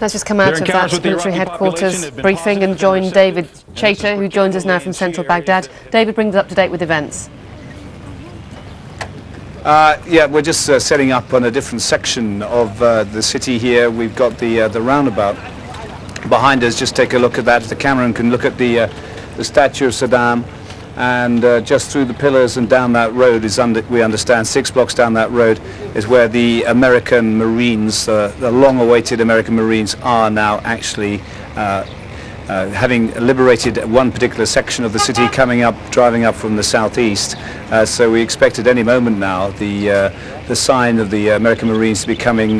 Let's just come out of that military headquarters briefing and join David Chater, who joins us now from central Baghdad. David, brings us up to date with events. Yeah, we're just setting up on a different section of the city here. We've got the roundabout behind us. Just take a look at that. The camera can look at the statue of Saddam, and just through the pillars and down that road is, we understand, 6 blocks down that road is where the American Marines, the long-awaited American Marines, are now actually having liberated one particular section of the city, driving up from the southeast. So we expect at any moment now the sign of the American Marines to be coming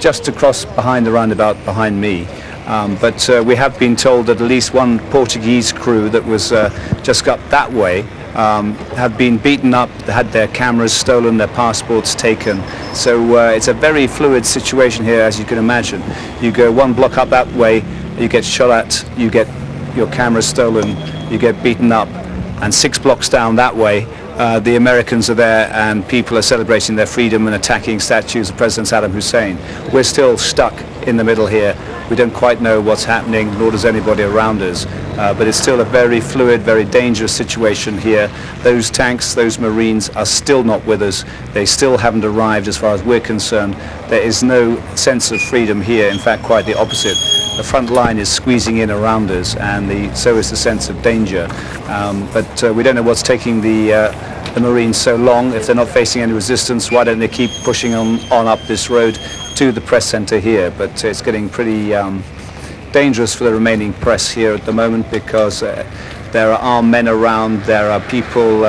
just across behind the roundabout behind me. But we have been told that at least one Portuguese crew that was just up that way have been beaten up, had their cameras stolen, their passports taken. So it's a very fluid situation here, as you can imagine. You go 1 block up that way, you get shot at, you get your camera stolen, you get beaten up, and 6 blocks down that way, the Americans are there and people are celebrating their freedom and attacking statues of President Saddam Hussein. We're still stuck in the middle here. We don't quite know what's happening, nor does anybody around us. But it's still a very fluid, very dangerous situation here. Those tanks, those Marines are still not with us. They still haven't arrived as far as we're concerned. There is no sense of freedom here. In fact, quite the opposite. The front line is squeezing in around us, and so is the sense of danger. But we don't know what's taking the Marines so long. If they're not facing any resistance, why don't they keep pushing on up this road to the press center here? But it's getting pretty dangerous for the remaining press here at the moment, because there are armed men around, there are people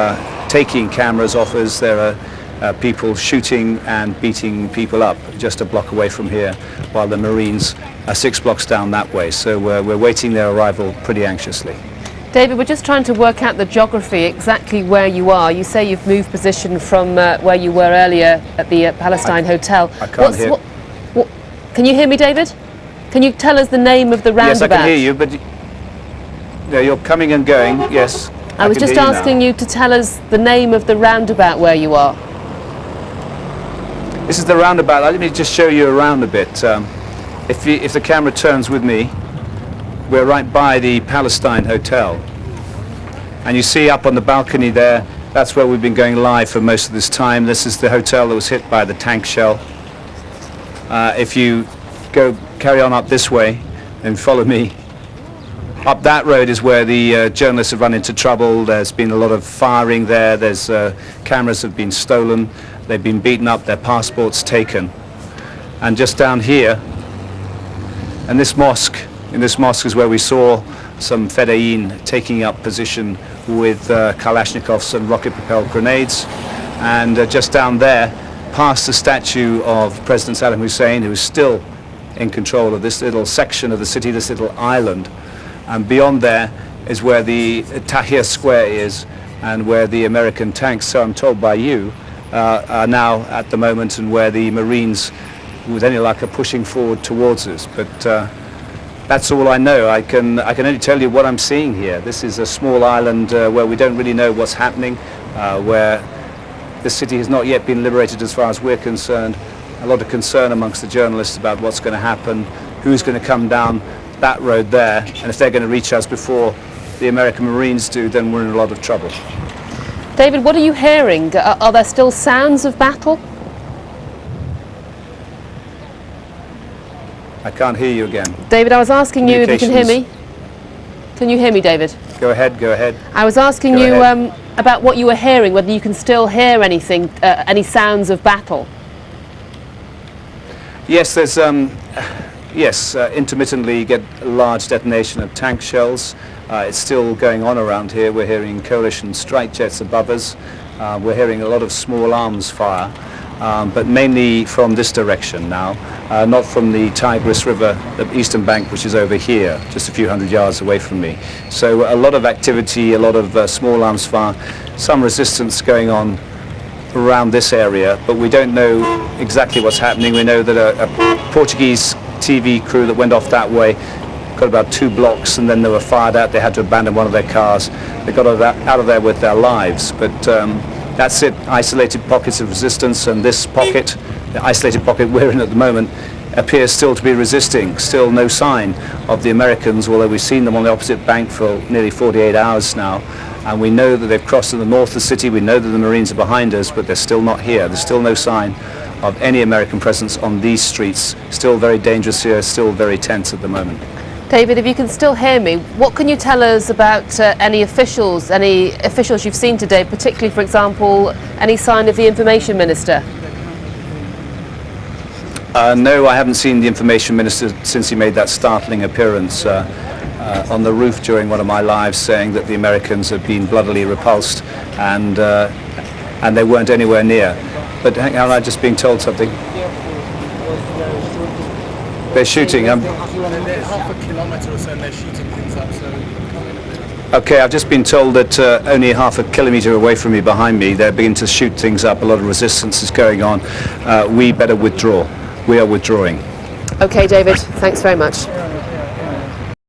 taking cameras off us, there are people shooting and beating people up just a block away from here, while the Marines are 6 blocks down that way. So we're waiting their arrival pretty anxiously. David, we're just trying to work out the geography, exactly where you are. You say you've moved position from where you were earlier at the Palestine Hotel. I can't hear. Can you hear me, David? Can you tell us the name of the roundabout? Yes, I can hear you, but you're coming and going, yes. I was just asking you to tell us the name of the roundabout where you are. This is the roundabout. Let me just show you around a bit. If the camera turns with me, we're right by the Palestine Hotel. And you see up on the balcony there, that's where we've been going live for most of this time. This is the hotel that was hit by the tank shell. If you carry on up this way and follow me, up that road is where the journalists have run into trouble. There's been a lot of firing there. There's cameras have been stolen. They've been beaten up, their passports taken. And just down here, and in this mosque is where we saw some Fedayeen taking up position with Kalashnikovs and rocket-propelled grenades. And just down there, past the statue of President Saddam Hussein, who is still in control of this little section of the city, this little island. And beyond there is where the Tahrir Square is, and where the American tanks, so I'm told by you, are now at the moment, and where the Marines, with any luck, are pushing forward towards us. But that's all I know. I can only tell you what I'm seeing here. This is a small island where we don't really know what's happening, where the city has not yet been liberated as far as we're concerned. A lot of concern amongst the journalists about what's going to happen, who's going to come down that road there, and if they're going to reach us before the American Marines do, then we're in a lot of trouble. David, what are you hearing? Are there still sounds of battle? I can't hear you again. David, I was asking you if you can hear me. Can you hear me, David? Go ahead, go ahead. I was asking you about what you were hearing, whether you can still hear anything, any sounds of battle. Yes, there's intermittently you get a large detonation of tank shells. It's still going on around here. We're hearing coalition strike jets above us. We're hearing a lot of small arms fire, but mainly from this direction now, not from the Tigris River, the eastern bank, which is over here, just a few hundred yards away from me. So a lot of activity, a lot of small arms fire, some resistance going on around this area, but we don't know exactly what's happening. We know that a Portuguese TV crew that went off that way got about 2 blocks, and then they were fired at. They had to abandon one of their cars. They got out of there with their lives, but that's it. Isolated pockets of resistance, and this pocket, the isolated pocket we're in at the moment, appear still to be resisting. Still no sign of the Americans, although we've seen them on the opposite bank for nearly 48 hours now. And we know that they've crossed to the north of the city. We know that the Marines are behind us, but they're still not here. There's still no sign of any American presence on these streets. Still very dangerous here, still very tense at the moment. David, if you can still hear me, what can you tell us about any officials you've seen today, particularly, for example, any sign of the Information Minister? No, I haven't seen the Information Minister since he made that startling appearance on the roof during one of my lives, saying that the Americans had been bloodily repulsed and they weren't anywhere near. But hang on, I'm just being told something. They're shooting. They're half a kilometre or so and they're shooting things up. So. Okay, I've just been told that only half a kilometre away from me, behind me, they're beginning to shoot things up. A lot of resistance is going on. We better withdraw. We are withdrawing. Okay, David, thanks very much.